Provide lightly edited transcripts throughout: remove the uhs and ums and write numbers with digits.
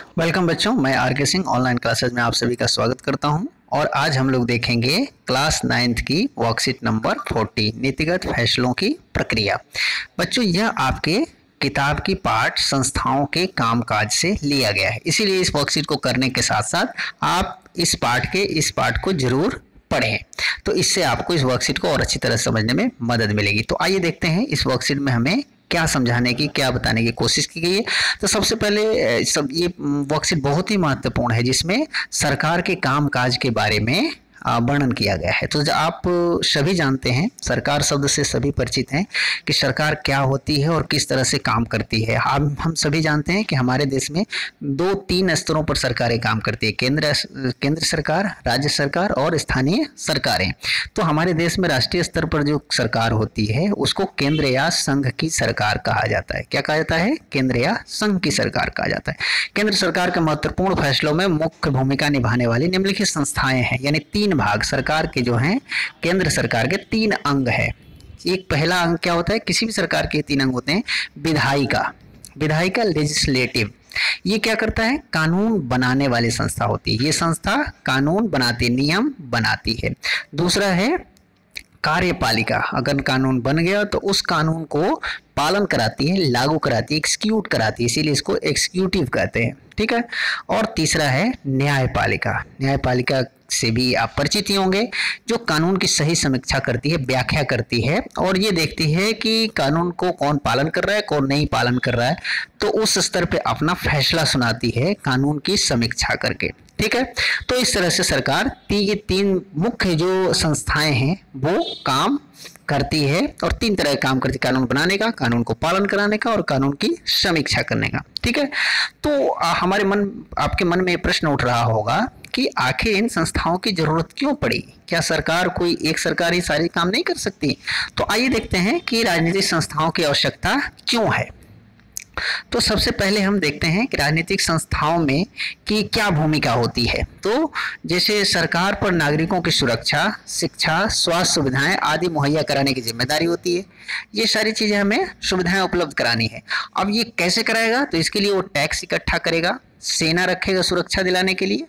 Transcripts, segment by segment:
Welcome बच्चों, मैं are के सिंह ऑनलाइन क्लासेज में आप सभी का स्वागत करता हूं। और आज हम लोग देखेंगे क्लास 9th की वर्कशीट नंबर 40 नीतिगत फैसलों की प्रक्रिया। बच्चों, यह आपके किताब की पाठ संस्थाओं के कामकाज से लिया गया है, इसीलिए इस वर्कशीट को करने के साथ साथ आप इस पाठ को जरूर पढ़ें, तो इससे आपको इस वर्कशीट को और अच्छी तरह समझने में मदद मिलेगी। तो आइए देखते हैं इस वर्कशीट में हमें क्या समझाने की, क्या बताने की कोशिश की गई है। तो सबसे पहले ये वर्कशीट बहुत ही महत्वपूर्ण है, जिसमें सरकार के कामकाज के बारे में वर्णन किया गया है। तो आप सभी जानते हैं, सरकार शब्द से सभी परिचित हैं कि सरकार क्या होती है और किस तरह से काम करती है। हम सभी जानते हैं कि हमारे देश में 2-3 स्तरों पर सरकारें काम करती है, केंद्र सरकार, राज्य सरकार और स्थानीय सरकारें। तो हमारे देश में राष्ट्रीय स्तर पर जो सरकार होती है उसको केंद्र या संघ की सरकार कहा जाता है। क्या कहा जाता है? केंद्र या संघ की सरकार कहा जाता है। केंद्र सरकार के महत्वपूर्ण फैसलों में मुख्य भूमिका निभाने वाली निम्नलिखित संस्थाएं हैं, यानी 3 भाग सरकार के जो हैं, केंद्र सरकार के 3 अंग है। एक पहला अंग क्या होता है? किसी भी सरकार के 3 अंग होते हैं। विधायिका लेजिस्लेटिव, ये क्या करता है? कानून बनाने वाली संस्था होती है। ये संस्था कानून बनाती, नियम बनाती है। दूसरा है कार्यपालिका, अगर कानून बन गया तो उस कानून को पालन कराती है, लागू कराती है, एक्सिक्यूट कराती है, इसीलिए इसको एग्जीक्यूटिव कहते हैं। ठीक है। और तीसरा है न्यायपालिका से भी आप परिचित ही होंगे, जो कानून की सही समीक्षा करती है, व्याख्या करती है और ये देखती है कि कानून को कौन पालन कर रहा है, कौन नहीं पालन कर रहा है, तो उस स्तर पे अपना फैसला सुनाती है कानून की समीक्षा करके। ठीक है। तो इस तरह से सरकार ये 3 मुख्य जो संस्थाएं हैं वो काम करती है और 3 तरह के काम करती है: कानून बनाने का, कानून को पालन कराने का और कानून की समीक्षा करने का। ठीक है। तो आपके मन में प्रश्न उठ रहा होगा कि आखिर इन संस्थाओं की जरूरत क्यों पड़ी? क्या कोई एक सरकार ही सारे काम नहीं कर सकती? तो आइए देखते हैं कि राजनीतिक संस्थाओं की आवश्यकता क्यों है। तो सबसे पहले हम देखते हैं कि राजनीतिक संस्थाओं में की क्या भूमिका होती है। तो जैसे सरकार पर नागरिकों की सुरक्षा, शिक्षा, स्वास्थ्य सुविधाएं आदि मुहैया कराने की जिम्मेदारी होती है। ये सारी चीजें हमें सुविधाएं उपलब्ध करानी है। अब ये कैसे कराएगा? तो इसके लिए वो टैक्स इकट्ठा करेगा, सेना रखेगा सुरक्षा दिलाने के लिए।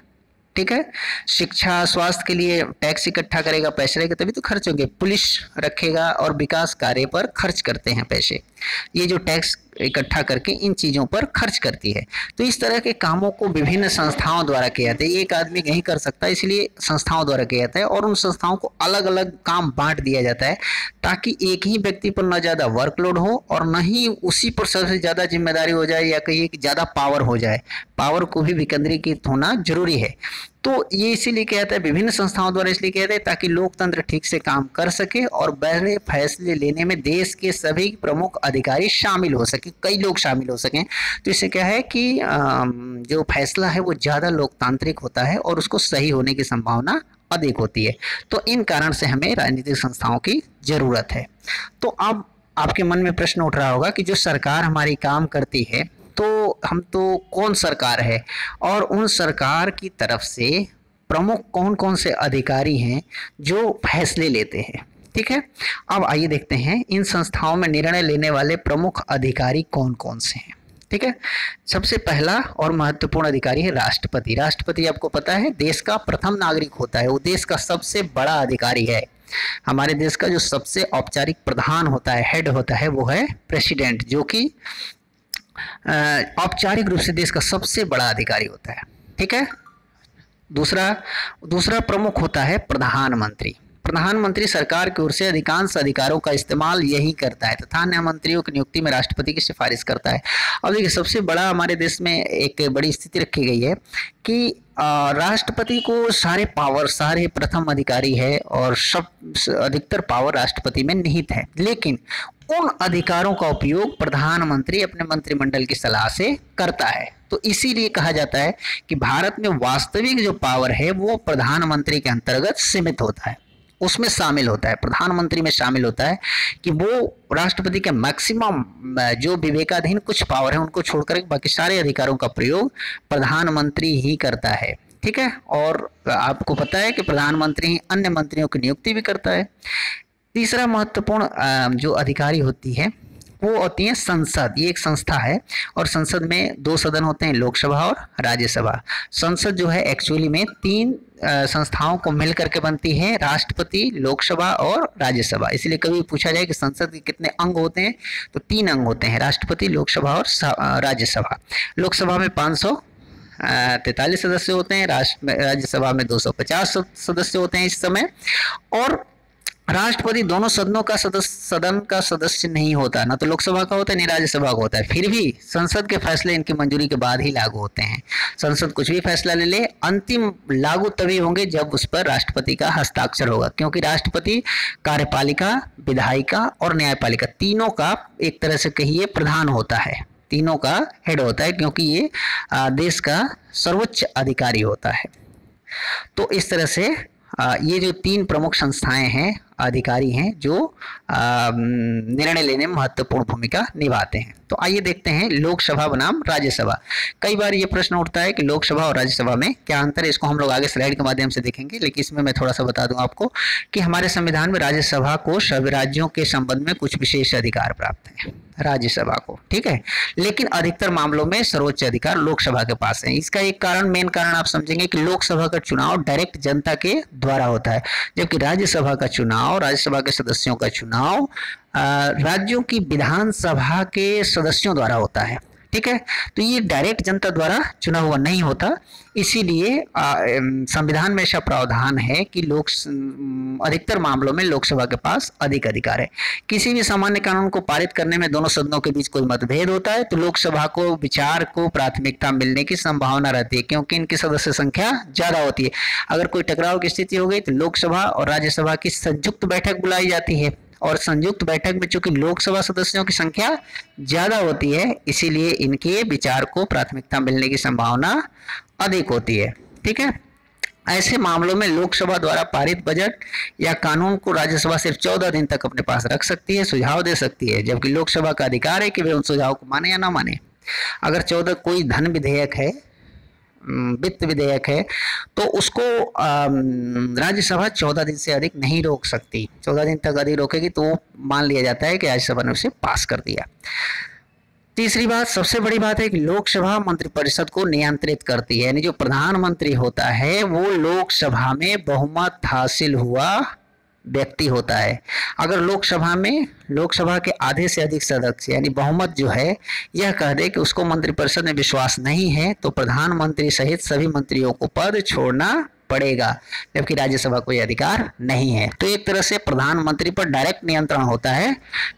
ठीक है। शिक्षा, स्वास्थ्य के लिए टैक्स इकट्ठा करेगा, पैसे रहेगा तभी तो खर्च होंगे। पुलिस रखेगा और विकास कार्य पर खर्च करते हैं पैसे। ये जो टैक्स इकट्ठा करके इन चीजों पर खर्च करती है। तो इस तरह के कामों को विभिन्न संस्थाओं द्वारा किया जाता है। एक आदमी नहीं कर सकता, इसलिए संस्थाओं द्वारा किया जाता है और उन संस्थाओं को अलग अलग काम बांट दिया जाता है, ताकि एक ही व्यक्ति पर न ज्यादा वर्कलोड हो और न ही उसी पर सबसे ज्यादा जिम्मेदारी हो जाए, या कहिए कि ज्यादा पावर हो जाए। पावर को भी विकेंद्रीकृत होना जरूरी है। तो ये इसीलिए किया जाता है, विभिन्न संस्थाओं द्वारा इसलिए किया जाता है ताकि लोकतंत्र ठीक से काम कर सके और बड़े फैसले लेने में देश के सभी प्रमुख अधिकारी शामिल हो सके, कई लोग शामिल हो सकें। तो इससे क्या है कि जो फैसला है वो ज़्यादा लोकतांत्रिक होता है और उसको सही होने की संभावना अधिक होती है। तो इन कारण से हमें राजनीतिक संस्थाओं की जरूरत है। तो अब आपके मन में प्रश्न उठ रहा होगा कि जो सरकार हमारी काम करती है, तो कौन सरकार है और उन सरकार की तरफ से प्रमुख कौन कौन से अधिकारी हैं जो फैसले लेते हैं। ठीक है। अब आइए देखते हैं इन संस्थाओं में निर्णय लेने वाले प्रमुख अधिकारी कौन कौन से हैं। ठीक है। सबसे पहला और महत्वपूर्ण अधिकारी है राष्ट्रपति। राष्ट्रपति आपको पता है देश का प्रथम नागरिक होता है, वो देश का सबसे बड़ा अधिकारी है। हमारे देश का जो सबसे औपचारिक प्रधान होता है, हेड होता है, वो है प्रेसिडेंट, जो कि औपचारिक रूप से देश का सबसे बड़ा अधिकारी होता है। ठीक है। दूसरा प्रमुख होता है प्रधानमंत्री। प्रधानमंत्री सरकार की ओर से अधिकांश अधिकारों का इस्तेमाल यही करता है तथा अन्य मंत्रियों की नियुक्ति में राष्ट्रपति की सिफारिश करता है। अब देखिए, सबसे बड़ा हमारे देश में एक बड़ी स्थिति रखी गई है कि राष्ट्रपति को सारे प्रथम अधिकारी है और सब अधिकतर पावर राष्ट्रपति में निहित है, लेकिन उन अधिकारों का उपयोग प्रधानमंत्री अपने मंत्रिमंडल की सलाह से करता है। तो इसीलिए कहा जाता है कि भारत में वास्तविक जो पावर है वो प्रधानमंत्री के अंतर्गत सीमित होता है, उसमें शामिल होता है, प्रधानमंत्री में शामिल होता है कि वो राष्ट्रपति के मैक्सिमम जो विवेकाधीन कुछ पावर है उनको छोड़कर बाकी सारे अधिकारों का प्रयोग प्रधानमंत्री ही करता है। ठीक है। और आपको पता है कि प्रधानमंत्री अन्य मंत्रियों की नियुक्ति भी करता है। तीसरा महत्वपूर्ण जो अधिकारी होती है वो होती है संसद। ये एक संस्था है और संसद में 2 सदन होते हैं, लोकसभा और राज्यसभा। संसद जो है एक्चुअली में 3 संस्थाओं को मिल करके बनती है, राष्ट्रपति, लोकसभा और राज्यसभा। इसलिए कभी पूछा जाए कि संसद के कितने अंग होते हैं, तो 3 अंग होते हैं, राष्ट्रपति, लोकसभा और राज्यसभा। लोकसभा में 543 सदस्य होते हैं, राज्यसभा में 250 सदस्य होते हैं इस समय। और राष्ट्रपति दोनों सदन का सदस्य नहीं होता, ना तो लोकसभा का होता है, नहीं राज्यसभा का होता है। फिर भी संसद के फैसले इनकी मंजूरी के बाद ही लागू होते हैं। संसद कुछ भी फैसला ले ले, अंतिम लागू तभी होंगे जब उस पर राष्ट्रपति का हस्ताक्षर होगा, क्योंकि राष्ट्रपति कार्यपालिका, विधायिका और न्यायपालिका तीनों का एक तरह से कहिए प्रधान होता है, तीनों का हेड होता है, क्योंकि ये देश का सर्वोच्च अधिकारी होता है। तो इस तरह से ये जो 3 प्रमुख संस्थाएं हैं, अधिकारी हैं, जो निर्णय लेने में महत्वपूर्ण भूमिका निभाते हैं। तो आइए देखते हैं लोकसभा बनाम राज्यसभा। कई बार ये प्रश्न उठता है कि लोकसभा और राज्यसभा में क्या अंतर है। इसको हम लोग आगे स्लाइड के माध्यम से देखेंगे, लेकिन इसमें मैं थोड़ा सा बता दूं आपको कि हमारे संविधान में राज्यसभा को सभी राज्यों के संबंध में कुछ विशेष अधिकार प्राप्त है, राज्यसभा को, ठीक है। लेकिन अधिकतर मामलों में सर्वोच्च अधिकार लोकसभा के पास है। इसका एक कारण, मेन कारण आप समझेंगे कि लोकसभा का चुनाव डायरेक्ट जनता के द्वारा होता है, जबकि राज्यसभा का चुनाव, राज्यसभा के सदस्यों का चुनाव राज्यों की विधानसभा के सदस्यों द्वारा होता है, ठीक है। तो ये डायरेक्ट जनता द्वारा चुना हुआ नहीं होता। इसीलिए संविधान में ऐसा प्रावधान है कि अधिकतर मामलों में लोकसभा के पास अधिक अधिकार है। किसी भी सामान्य कानून को पारित करने में दोनों सदनों के बीच कोई मतभेद होता है तो लोकसभा को विचार को प्राथमिकता मिलने की संभावना रहती है, क्योंकि इनकी सदस्य संख्या ज्यादा होती है। अगर कोई टकराव की स्थिति हो गई तो लोकसभा और राज्यसभा की संयुक्त बैठक बुलाई जाती है, और संयुक्त बैठक में चूंकि लोकसभा सदस्यों की संख्या ज्यादा होती है, इसीलिए इनके विचार को प्राथमिकता मिलने की संभावना अधिक होती है, ठीक है। ऐसे मामलों में लोकसभा द्वारा पारित बजट या कानून को राज्यसभा सिर्फ 14 दिन तक अपने पास रख सकती है, सुझाव दे सकती है, जबकि लोकसभा का अधिकार है कि वे उन सुझाव को माने या ना माने। अगर 14 कोई धन विधेयक है, वित्त विधेयक है, तो उसको राज्यसभा 14 दिन से अधिक नहीं रोक सकती। 14 दिन तक अधिक रोकेगी तो मान लिया जाता है कि राज्यसभा ने उसे पास कर दिया। तीसरी बात, सबसे बड़ी बात है कि लोकसभा मंत्रिपरिषद को नियंत्रित करती है, यानी जो प्रधानमंत्री होता है वो लोकसभा में बहुमत हासिल हुआ व्यक्ति होता है। अगर लोकसभा के आधे से अधिक सदस्य यानी बहुमत जो है यह कह दे कि उसको मंत्रिपरिषद में विश्वास नहीं है, तो प्रधानमंत्री सहित सभी मंत्रियों को पद छोड़ना पड़ेगा, जबकि राज्यसभा को यह अधिकार नहीं है। तो एक तरह से प्रधानमंत्री पर डायरेक्ट नियंत्रण होता है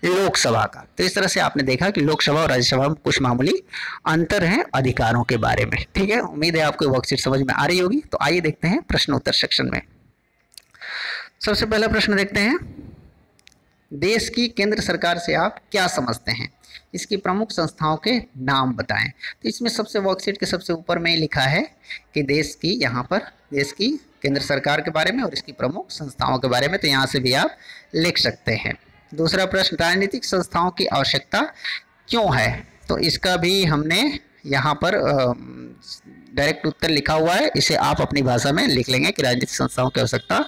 लोकसभा का। तो इस तरह से आपने देखा कि लोकसभा और राज्यसभा में कुछ मामूली अंतर है अधिकारों के बारे में, ठीक है। उम्मीद है आपको वर्कशीट समझ में आ रही होगी। तो आइए देखते हैं प्रश्न उत्तर सेक्शन में। सबसे पहला प्रश्न देखते हैं, देश की केंद्र सरकार से आप क्या समझते हैं, इसकी प्रमुख संस्थाओं के नाम बताएं। तो इसमें सबसे वर्कशीट के सबसे ऊपर में लिखा है कि देश की, यहाँ पर देश की केंद्र सरकार के बारे में और इसकी प्रमुख संस्थाओं के बारे में, तो यहाँ से भी आप लिख सकते हैं। दूसरा प्रश्न, राजनीतिक संस्थाओं की आवश्यकता क्यों है, तो इसका भी हमने यहाँ पर डायरेक्ट उत्तर लिखा हुआ है, इसे आप अपनी भाषा में लिख लेंगे कि राजनीतिक संस्थाओं की आवश्यकता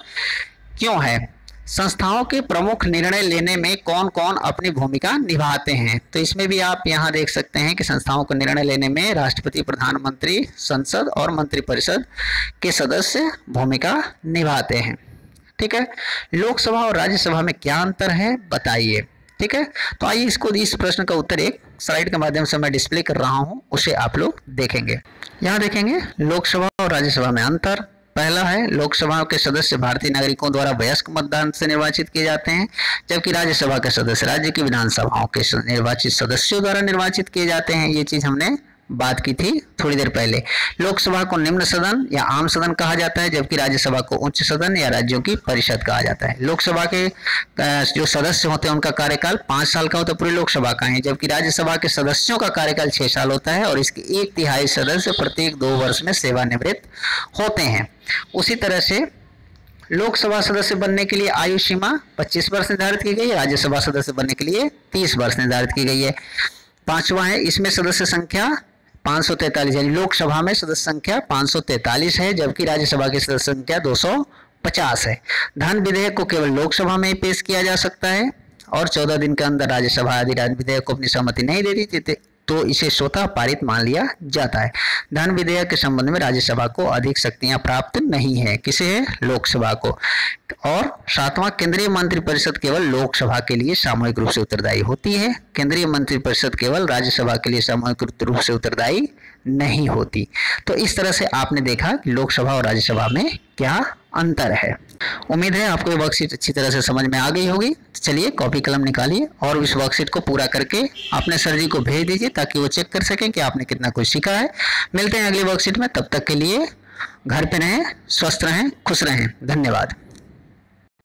क्यों है। संस्थाओं के प्रमुख निर्णय लेने में कौन कौन अपनी भूमिका निभाते हैं, तो इसमें भी आप यहाँ देख सकते हैं कि संस्थाओं को निर्णय लेने में राष्ट्रपति, प्रधानमंत्री, संसद और मंत्रिपरिषद के सदस्य भूमिका निभाते हैं, ठीक है। लोकसभा और राज्यसभा में क्या अंतर है बताइए, ठीक है। तो आइए इस प्रश्न का उत्तर एक स्लाइड के माध्यम से मैं डिस्प्ले कर रहा हूँ, उसे आप लोग देखेंगे। यहाँ देखेंगे लोकसभा और राज्यसभा में अंतर। पहला है, लोकसभा के सदस्य भारतीय नागरिकों द्वारा वयस्क मतदान से निर्वाचित किए जाते हैं, जबकि राज्यसभा के सदस्य राज्य की विधानसभाओं के निर्वाचित सदस्यों द्वारा निर्वाचित किए जाते हैं। ये चीज हमने बात की थी थोड़ी देर पहले। लोकसभा को निम्न सदन या आम सदन कहा जाता है, जबकि राज्यसभा को उच्च सदन या राज्यों की परिषद कहा जाता है। लोकसभा के जो सदस्य होते हैं उनका कार्यकाल 5 साल का होता है, पूरी लोकसभा का है, जबकि राज्यसभा के सदस्यों का कार्यकाल 6 साल होता है और इसके 1/3 सदस्य प्रत्येक 2 वर्ष में सेवानिवृत्त होते हैं। उसी तरह से लोकसभा सदस्य बनने के लिए आयु सीमा 25 वर्ष निर्धारित की गई है, राज्यसभा सदस्य बनने के लिए 30 वर्ष निर्धारित की गई है। 5वां है, इसमें सदस्य संख्या 543, यानी लोकसभा में सदस्य संख्या 543 है, जबकि राज्यसभा की सदस्य संख्या 250 है। धन विधेयक को केवल लोकसभा में ही पेश किया जा सकता है और 14 दिन के अंदर राज्यसभा अधिराज्य विधेयक को अपनी सहमति नहीं देती थी तो इसे स्वतः पारित मान लिया जाता है। धन विधेयक के संबंध में राज्यसभा को अधिक शक्तियां प्राप्त नहीं है, किसे है? लोकसभा को। और 7वां, केंद्रीय मंत्रिपरिषद केवल लोकसभा के लिए सामूहिक रूप से उत्तरदायी होती है। केंद्रीय मंत्रिपरिषद केवल राज्यसभा के लिए सामूहिक रूप से उत्तरदायी नहीं होती। तो इस तरह से आपने देखा कि लोकसभा और राज्यसभा में क्या अंतर है। उम्मीद है आपको ये वर्कशीट अच्छी तरह से समझ में आ गई होगी। चलिए कॉपी कलम निकालिए और इस वर्कशीट को पूरा करके अपने सर जी को भेज दीजिए ताकि वो चेक कर सकें कि आपने कितना कुछ सीखा है। मिलते हैं अगली वर्कशीट में, तब तक के लिए घर पे रहें, स्वस्थ रहें, खुश रहें। धन्यवाद।